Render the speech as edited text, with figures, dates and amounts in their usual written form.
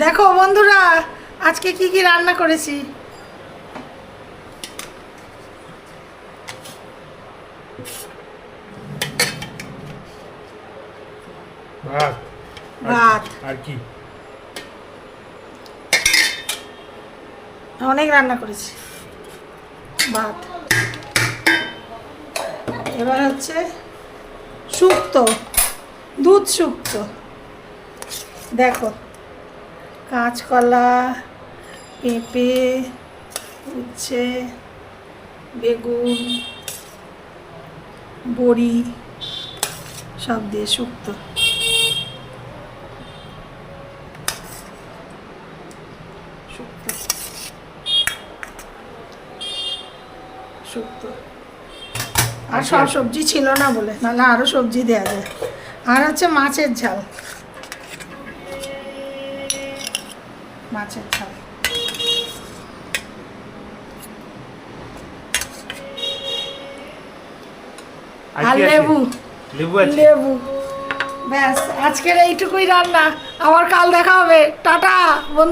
দেখো বন্ধুরা, আজকে কি কি রান্না করেছি। ভাত। ভাত। আর কি? অনেক রান্না করেছি। ভাত, এবার হচ্ছে শুক্তো, দুধ শুক্তো। দেখো, কাঁচকলা, পেঁপে, উচ্ছে, বেগুন, বড়ি সব দিয়ে শুক্তো। শুক্তো শুক্তো আর সব সবজি ছিল না বলে, নাহলে আরও সবজি দেওয়া যায়। আর হচ্ছে মাছের ঝাল, মাছের ঝাল। আর কি আছে? লেবু, লেবু আছে। লেবু। ব্যাস, আজকের এইটুকুই রান্না। আবার কাল দেখা হবে। টাটা বন্ধু।